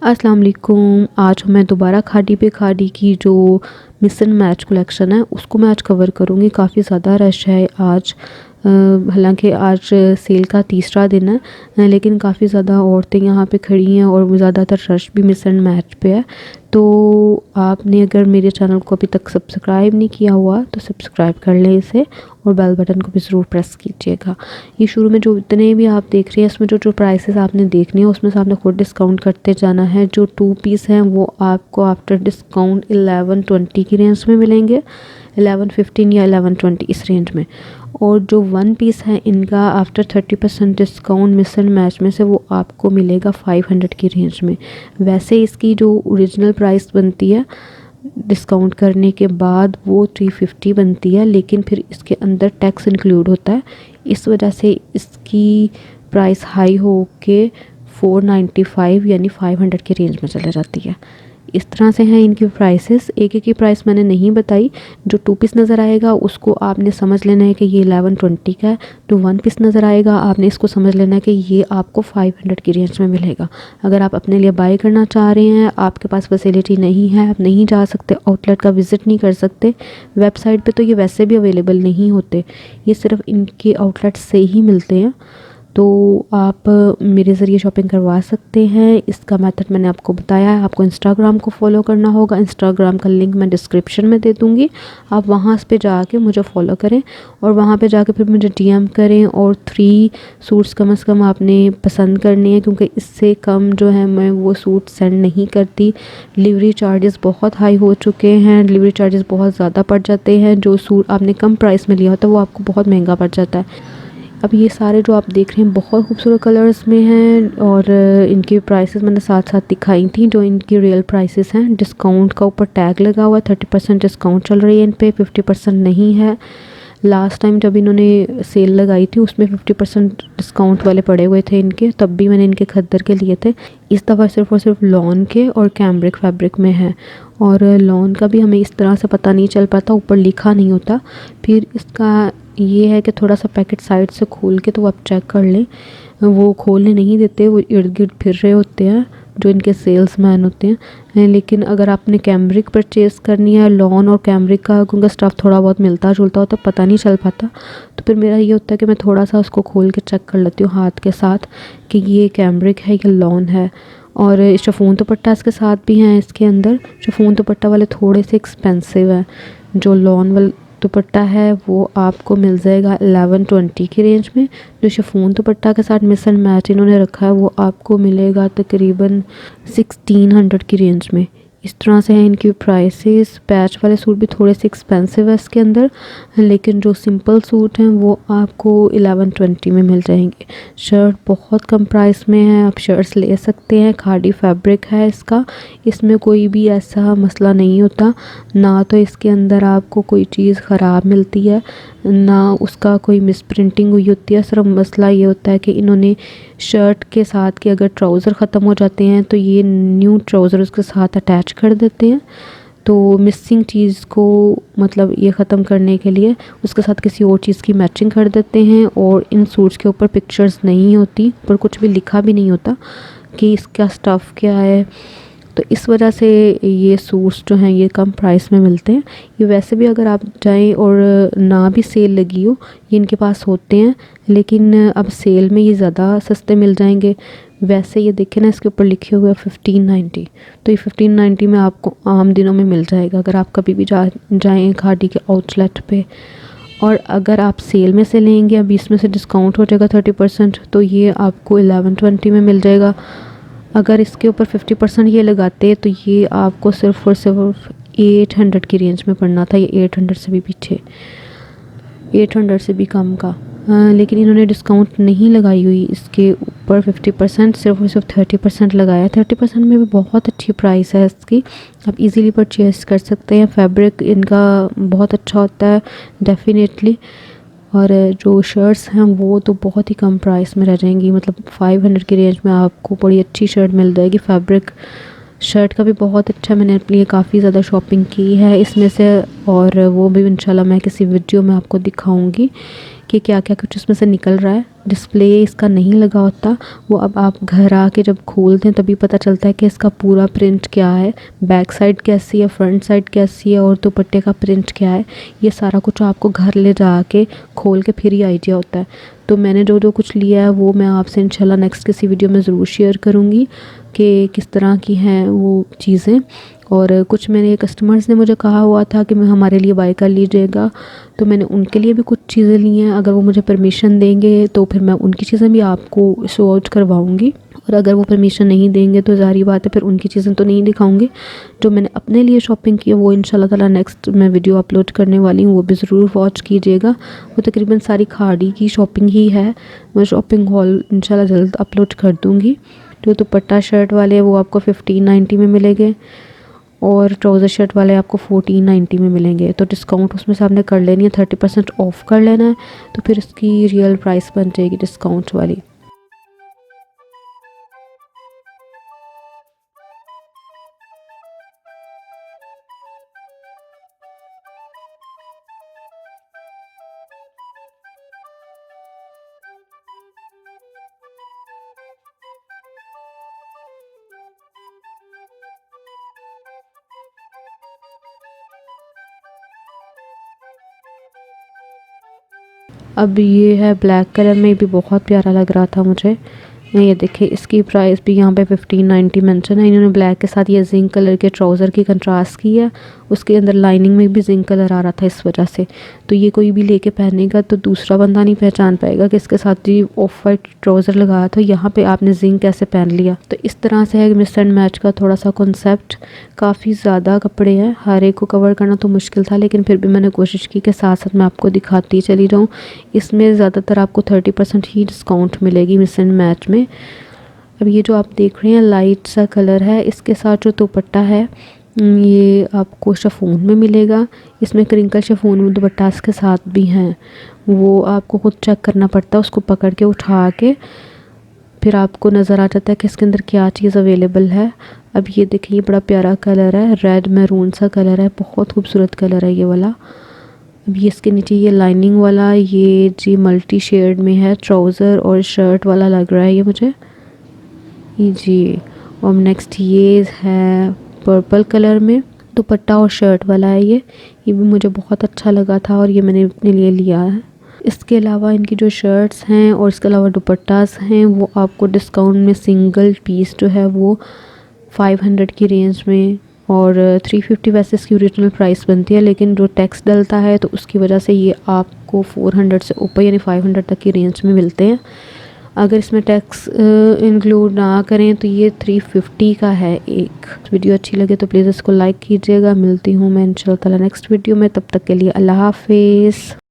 अस्सलाम वालेकुम। आज मैं दोबारा खादी पे खादी की जो मिक्स एंड मैच कलेक्शन है उसको मैं आज कवर करूँगी। काफ़ी ज़्यादा रश है आज, हालांकि आज सेल का तीसरा दिन है, लेकिन काफ़ी ज़्यादा औरतें यहाँ पे खड़ी हैं और ज़्यादातर रश भी मिक्स एंड मैच पे है। तो आपने अगर मेरे चैनल को अभी तक सब्सक्राइब नहीं किया हुआ तो सब्सक्राइब कर लें इसे, और बेल बटन को भी ज़रूर प्रेस कीजिएगा। ये शुरू में जो इतने भी आप देख रहे हैं इसमें जो जो प्राइसेस आपने देखने हैं उसमें से आपने खुद डिस्काउंट करते जाना है। जो 2 पीस हैं वो आपको आफ्टर डिस्काउंट 1120 की रेंज में मिलेंगे, 1115 या 1120 इस रेंज में। और जो 1 पीस है इनका after 30% discount mix and match में से वो आपको मिलेगा 500 की रेंज में। वैसे इसकी जो ओरिजिनल प्राइस बनती है डिस्काउंट करने के बाद वो 350 बनती है, लेकिन फिर इसके अंदर टैक्स इंक्लूड होता है, इस वजह से इसकी प्राइस हाई हो के 495 यानी 500 की रेंज में चले जाती है। इस तरह से हैं इनकी प्राइसेस। एक एक की प्राइस मैंने नहीं बताई। जो 2 पीस नज़र आएगा उसको आपने समझ लेना है कि ये 1120 का है। जो 1 पीस नज़र आएगा आपने इसको समझ लेना है कि ये आपको 500 की रेंज में मिलेगा। अगर आप अपने लिए बाय करना चाह रहे हैं, आपके पास फैसिलिटी नहीं है, आप नहीं जा सकते, आउटलेट का विज़िट नहीं कर सकते, वेबसाइट पे तो ये वैसे भी अवेलेबल नहीं होते, ये सिर्फ इनके आउटलेट से ही मिलते हैं, तो आप मेरे ज़रिए शॉपिंग करवा सकते हैं। इसका मेथड मैंने आपको बताया है। आपको इंस्टाग्राम को फॉलो करना होगा, इंस्टाग्राम का लिंक मैं डिस्क्रिप्शन में दे दूँगी। आप वहाँ पे जाके मुझे फॉलो करें और वहाँ पे जाके फिर मुझे डीएम करें, और 3 सूट्स कम से कम आपने पसंद करनी है, क्योंकि इससे कम जो है मैं वो सूट सेंड नहीं करती। डिलीवरी चार्जेस बहुत हाई हो चुके हैं, डिलीवरी चार्जेस बहुत ज़्यादा पड़ जाते हैं। जो सूट आपने कम प्राइस में लिया होता है वो आपको बहुत महंगा पड़ जाता है। अब ये सारे जो आप देख रहे हैं बहुत खूबसूरत कलर्स में हैं, और इनकी प्राइसेस मैंने साथ साथ दिखाई थी जो इनकी रियल प्राइसेस हैं। डिस्काउंट का ऊपर टैग लगा हुआ है, 30% डिस्काउंट चल रही है इन पे, 50% नहीं है। लास्ट टाइम जब इन्होंने सेल लगाई थी उसमें 50% डिस्काउंट वाले पड़े हुए थे इनके, तब भी मैंने इनके खद्दर के लिए थे। इस दफ़ा सिर्फ और सिर्फ लॉन के और कैम्ब्रिक फैब्रिक में है, और लॉन का भी हमें इस तरह से पता नहीं चल पाता, ऊपर लिखा नहीं होता। फिर इसका ये है कि थोड़ा सा पैकेट साइड से खोल के तो आप चेक कर लें, वो खोलने नहीं देते, वो इर्द गिर्द फिर रहे होते हैं जो इनके सेल्समैन होते हैं। लेकिन अगर आपने कैम्ब्रिक परचेज़ करनी है, लॉन और कैम्ब्रिक का क्योंकि स्टफ़ थोड़ा बहुत मिलता जुलता होता, पता नहीं चल पाता, तो फिर मेरा ये होता है कि मैं थोड़ा सा उसको खोल के चेक कर लेती हूँ हाथ के साथ कि ये कैम्ब्रिक है या लॉन है। और शिफॉन दुपट्टा इसके साथ भी हैं इसके अंदर। शिफॉन दुपट्टा वाले थोड़े से एक्सपेंसिव हैं, जो लॉन वाले दुपट्टा है वो आपको मिल जाएगा 1120 की रेंज में। जो शिफॉन दुपट्टा के साथ मिक्स एंड मैच इन्होंने रखा है वो आपको मिलेगा तकरीबन 1600 की रेंज में। इस तरह से हैं इनकी प्राइसेस। पैच वाले सूट भी थोड़े से एक्सपेंसिव है इसके अंदर, लेकिन जो सिंपल सूट हैं वो आपको 1120 में मिल जाएंगे। शर्ट बहुत कम प्राइस में है, आप शर्ट्स ले सकते हैं। खादी फैब्रिक है इसका, इसमें कोई भी ऐसा मसला नहीं होता, ना तो इसके अंदर आपको कोई चीज़ ख़राब मिलती है, ना उसका कोई मिस प्रिंटिंग हुई होती है। सिर्फ मसला ये होता है कि इन्होंने शर्ट के साथ के अगर ट्राउज़र ख़त्म हो जाते हैं तो ये न्यू ट्राउज़र उसके साथ अटैच कर देते हैं। तो मिसिंग चीज़ को मतलब ये ख़त्म करने के लिए उसके साथ किसी और चीज़ की मैचिंग कर देते हैं, और इन सूट्स के ऊपर पिक्चर्स नहीं होती, पर कुछ भी लिखा भी नहीं होता कि इसका स्टफ़ क्या है। तो इस वजह से ये सूट्स जो हैं ये कम प्राइस में मिलते हैं। ये वैसे भी अगर आप जाएं और ना भी सेल लगी हो ये इनके पास होते हैं, लेकिन अब सेल में ये ज़्यादा सस्ते मिल जाएंगे। वैसे ये देखें ना, इसके ऊपर लिखे हुए 1590, तो ये 1590 में आपको आम दिनों में मिल जाएगा अगर आप कभी भी जाएँ खादी के आउटलेट पे। और अगर आप सेल में से लेंगे, अभी इसमें से डिस्काउंट हो जाएगा 30%, तो ये आपको 1120 में मिल जाएगा। अगर इसके ऊपर 50% ये लगाते तो ये आपको सिर्फ और सिर्फ 800 की रेंज में पड़ना था, ये 800 से भी पीछे, 800 से भी कम का। लेकिन इन्होंने डिस्काउंट नहीं लगाई हुई इसके ऊपर 50%, सिर्फ और सिर्फ 30% लगाया। 30% में भी बहुत अच्छी प्राइस है इसकी, आप इजीली परचेज़ कर सकते हैं। फैब्रिक इनका बहुत अच्छा होता है डेफिनेटली, और जो शर्ट्स हैं वो तो बहुत ही कम प्राइस में रह जाएंगी, मतलब 500 की रेंज में आपको बड़ी अच्छी शर्ट मिल जाएगी। फैब्रिक शर्ट का भी बहुत अच्छा, मैंने अपने लिए काफ़ी ज़्यादा शॉपिंग की है इसमें से, और वो भी इंशाल्लाह मैं किसी वीडियो में आपको दिखाऊंगी। कि क्या क्या कुछ इसमें से निकल रहा है। डिस्प्ले इसका नहीं लगा होता, वो अब आप घर आके जब खोलते हैं तभी पता चलता है कि इसका पूरा प्रिंट क्या है, बैक साइड कैसी है, फ्रंट साइड कैसी है और दुपट्टे का प्रिंट क्या है। ये सारा कुछ आपको घर ले जाके खोल के फिर ही आइडिया होता है। तो मैंने जो जो कुछ लिया है वो मैं आपसे इंशाल्लाह नेक्स्ट किसी वीडियो में ज़रूर शेयर करूँगी कि किस तरह की हैं वो चीज़ें। और कुछ मेरे कस्टमर्स ने मुझे कहा हुआ था कि मैं हमारे लिए बाय कर लीजिएगा, तो मैंने उनके लिए भी कुछ चीज़ें ली हैं। अगर वो मुझे परमिशन देंगे तो फिर मैं उनकी चीज़ें भी आपको शो आउट करवाऊँगी, और अगर वो परमिशन नहीं देंगे तो ज़ाहिर बात है फिर उनकी चीज़ें तो नहीं दिखाऊंगी। जो मैंने अपने लिए शॉपिंग की है वो इंशाल्लाह ताला नेक्स्ट मैं वीडियो अपलोड करने वाली हूँ, वो भी ज़रूर वॉच कीजिएगा। वो तकरीबन सारी खाड़ी की शॉपिंग ही है। मैं शॉपिंग हॉल इंशाल्लाह जल्द अपलोड कर दूँगी। जो दुपट्टा शर्ट वाले वो आपको 1590 में मिलेंगे और ट्राउज़र शर्ट वाले आपको 1490 में मिलेंगे। तो डिस्काउंट उसमें से आपने कर लेनी है, 30% ऑफ कर लेना है, तो फिर इसकी रियल प्राइस बन जाएगी डिस्काउंट वाली। अब ये है ब्लैक कलर में, भी बहुत प्यारा लग रहा था मुझे। ये देखिए इसकी प्राइस भी यहाँ पे 1590 मेंशन है। इन्होंने ब्लैक के साथ ये जिंक कलर के ट्राउज़र की कंट्रास्ट की है, उसके अंदर लाइनिंग में भी जिंक कलर आ रहा था इस वजह से। तो ये कोई भी लेके पहनेगा तो दूसरा बंदा नहीं पहचान पाएगा कि इसके साथ जी ऑफ वाइट ट्राउज़र लगाया था, यहाँ पे आपने जिंक कैसे पहन लिया। तो इस तरह से है मिक्स एंड मैच का थोड़ा सा कॉन्सेप्ट। काफ़ी ज़्यादा कपड़े हैं, हर एक को कवर करना तो मुश्किल था, लेकिन फिर भी मैंने कोशिश की कि साथ साथ मैं आपको दिखाती चली जाऊँ। इसमें ज़्यादातर आपको 30% ही डिस्काउंट मिलेगी मिक्स एंड मैच में। अब ये जो आप देख रहे हैं लाइट सा कलर है, इसके साथ जो दुपट्टा है ये आपको शिफॉन में मिलेगा। इसमें क्रिंकल शिफॉन दुपट्टा के साथ भी हैं, वो आपको खुद चेक करना पड़ता है। उसको पकड़ के उठा के फिर आपको नज़र आ जाता है कि इसके अंदर क्या चीज़ अवेलेबल है। अब ये देखिए बड़ा प्यारा कलर है, रेड मैरून सा कलर है, बहुत खूबसूरत कलर है ये वाला। अब ये इसके नीचे ये लाइनिंग वाला ये जी मल्टी शेड में है, ट्राउज़र और शर्ट वाला लग रहा है ये मुझे जी। और नेक्स्ट ये है पर्पल कलर में, दुपट्टा और शर्ट वाला है ये भी मुझे बहुत अच्छा लगा था और ये मैंने अपने लिए लिया है। इसके अलावा इनकी जो शर्ट्स हैं और इसके अलावा दुपट्टास हैं वो आपको डिस्काउंट में सिंगल पीस जो है वो 500 की रेंज में, और 350 वैसे इसकी ओरिजिनल प्राइस बनती है, लेकिन जो टैक्स डलता है तो उसकी वजह से ये आपको 400 से ऊपर यानी 500 तक की रेंज में मिलते हैं। अगर इसमें टैक्स इंक्लूड ना करें तो ये 350 का है एक। वीडियो अच्छी लगे तो प्लीज़ इसको लाइक कीजिएगा। मिलती हूँ मैं इंशाल्लाह ताला नेक्स्ट वीडियो में, तब तक के लिए अल्लाह हाफिज़।